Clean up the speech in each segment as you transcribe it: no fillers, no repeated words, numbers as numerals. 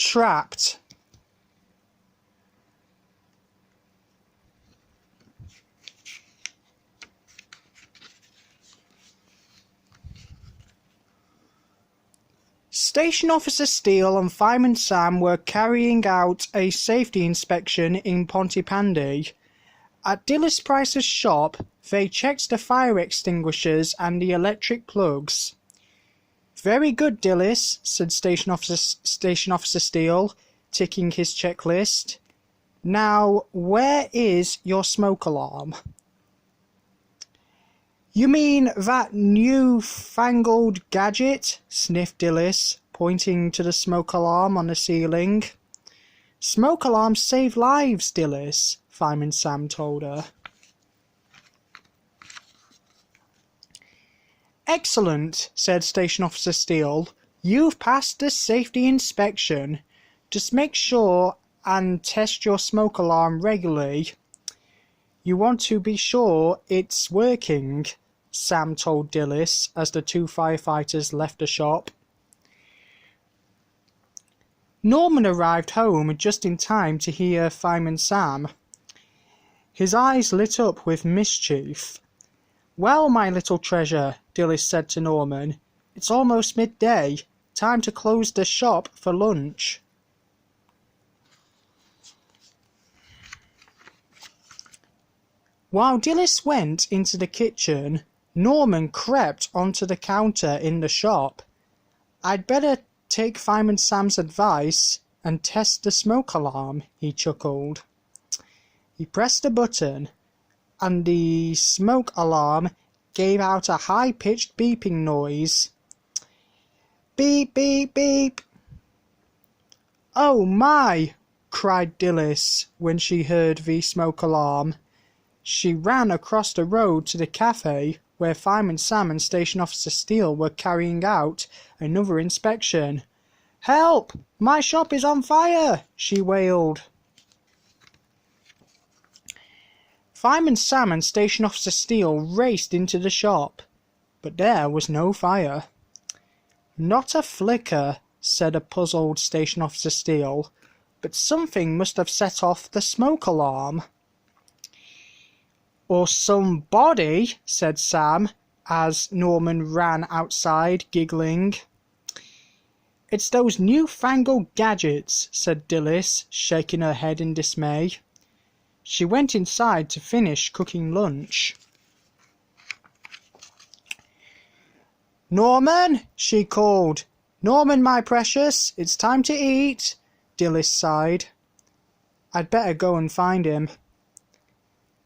trapped. Station Officer Steele and Fireman Sam were carrying out a safety inspection in Pontypandy. At Dilys Price's shop, they checked the fire extinguishers and the electric plugs. "Very good, Dilys," said Station Officer Steele, ticking his checklist. "Now, where is your smoke alarm?" "You mean that new-fangled gadget?" sniffed Dilys, pointing to the smoke alarm on the ceiling. "Smoke alarms save lives, Dilys," Fireman Sam told her. "Excellent," said Station Officer Steele. "You've passed the safety inspection. Just make sure and test your smoke alarm regularly. You want to be sure it's working," Sam told Dilys as the two firefighters left the shop. Norman arrived home just in time to hear Fireman Sam. His eyes lit up with mischief. "Well, my little treasure," Dilys said to Norman, "it's almost midday. Time to close the shop for lunch." While Dilys went into the kitchen, Norman crept onto the counter in the shop. "I'd better take Fireman Sam's advice and test the smoke alarm," he chuckled. He pressed a button, and the smoke alarm gave out a high-pitched beeping noise. "Beep, beep, beep." "Oh my!" cried Dilys when she heard the smoke alarm. She ran across the road to the cafe where Fireman Sam and Station Officer Steele were carrying out another inspection. "Help! My shop is on fire!" she wailed. Fireman Sam and Station Officer Steele raced into the shop, but there was no fire. "Not a flicker," said a puzzled Station Officer Steele, "but something must have set off the smoke alarm." "Or somebody," said Sam, as Norman ran outside, giggling. "It's those new-fangled gadgets," said Dilys, shaking her head in dismay. She went inside to finish cooking lunch. "Norman," she called. "Norman, my precious, it's time to eat." Dilys sighed. "I'd better go and find him."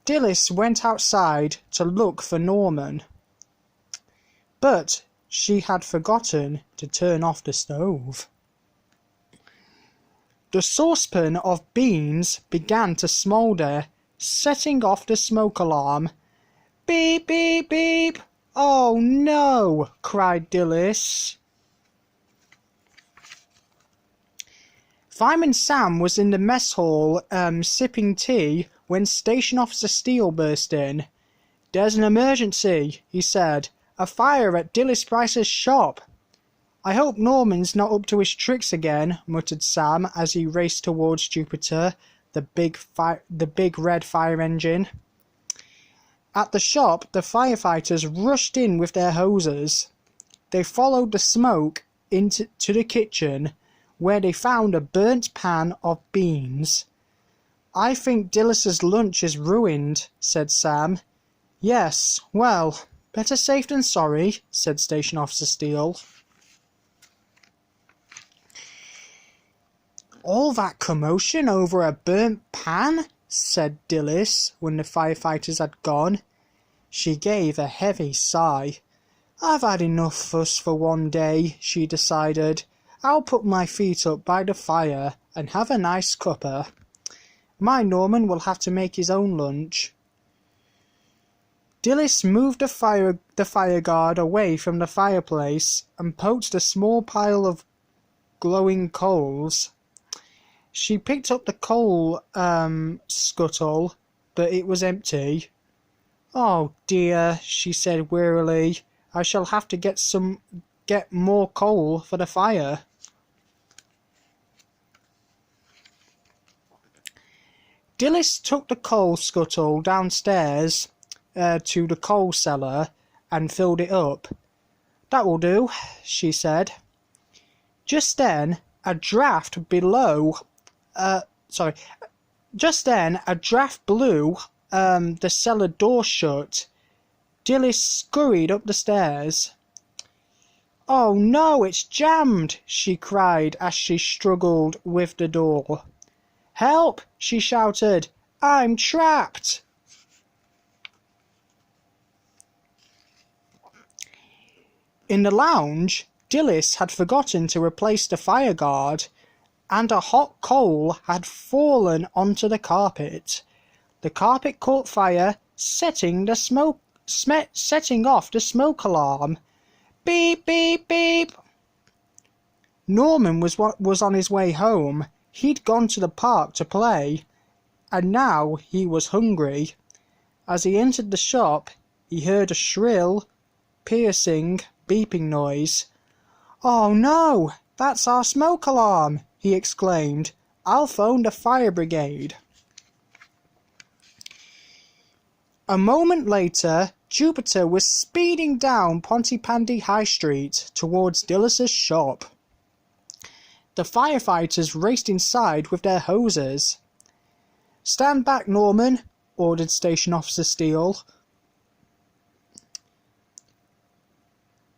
Dilys went outside to look for Norman, but she had forgotten to turn off the stove. The saucepan of beans began to smoulder, setting off the smoke alarm. "Beep, beep, beep!" "Oh no!" cried Dilys. Fireman Sam was in the mess hall sipping tea when Station Officer Steele burst in. "There's an emergency," he said. "A fire at Dilys Price's shop." "I hope Norman's not up to his tricks again," muttered Sam as he raced towards Jupiter, the big red fire engine. At the shop, the firefighters rushed in with their hoses. They followed the smoke to the kitchen, where they found a burnt pan of beans. "I think Dilys's lunch is ruined," said Sam. "Yes, well, better safe than sorry," said Station Officer Steele. "All that commotion over a burnt pan?" said Dilys when the firefighters had gone. She gave a heavy sigh. "I've had enough fuss for one day," she decided. "I'll put my feet up by the fire and have a nice cuppa. My Norman will have to make his own lunch." Dilys moved the fire guard away from the fireplace and poked a small pile of glowing coals. She picked up the coal scuttle, but it was empty. "Oh dear," she said wearily. "I shall have to get more coal for the fire." Dilys took the coal scuttle downstairs to the coal cellar and filled it up. "That will do," she said. Just then a draft blew the cellar door shut. Dilys scurried up the stairs. "Oh no, it's jammed!" she cried as she struggled with the door. "Help!" she shouted. "I'm trapped!" In the lounge, Dilys had forgotten to replace the fire guard, and a hot coal had fallen onto the carpet. The carpet caught fire, setting off the smoke alarm. Beep, beep, beep. Norman was on his way home. He'd gone to the park to play, and now he was hungry. As he entered the shop, he heard a shrill, piercing, beeping noise. "Oh no, that's our smoke alarm!" he exclaimed. "I'll phone the fire brigade." A moment later, Jupiter was speeding down Pontypandy High Street towards Dilys's shop. The firefighters raced inside with their hoses. "Stand back, Norman," ordered Station Officer Steele.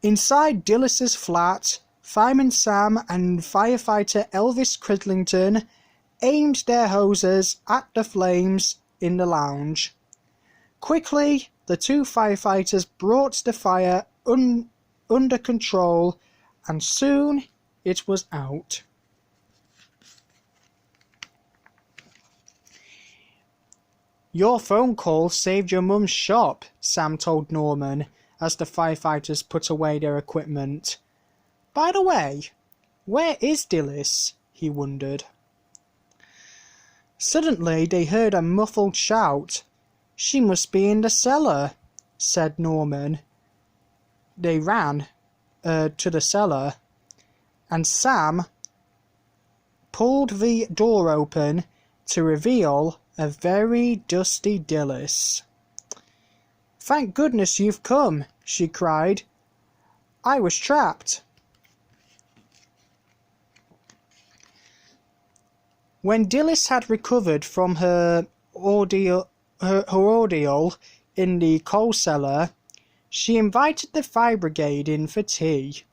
Inside Dilys's flat, Fireman Sam and firefighter Elvis Cridlington aimed their hoses at the flames in the lounge. Quickly, the two firefighters brought the fire under control, and soon it was out. "Your phone call saved your mum's shop," Sam told Norman as the firefighters put away their equipment. "By the way, where is Dilys?" he wondered. Suddenly they heard a muffled shout. "She must be in the cellar," said Norman. They ran to the cellar, and Sam pulled the door open to reveal a very dusty Dilys. "Thank goodness you've come," she cried. "I was trapped." When Dilys had recovered from her ordeal in the coal cellar, she invited the fire brigade in for tea.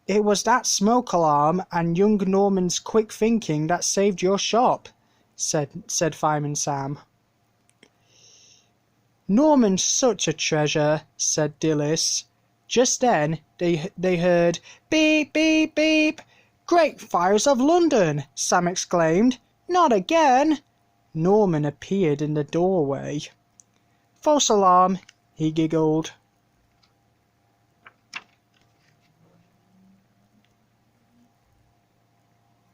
"It was that smoke alarm and young Norman's quick thinking that saved your shop," said Fireman Sam. "Norman's such a treasure," said Dilys. Just then they heard beep, beep, beep. "Great fires of London!" Sam exclaimed. "Not again!" Norman appeared in the doorway. "False alarm," he giggled.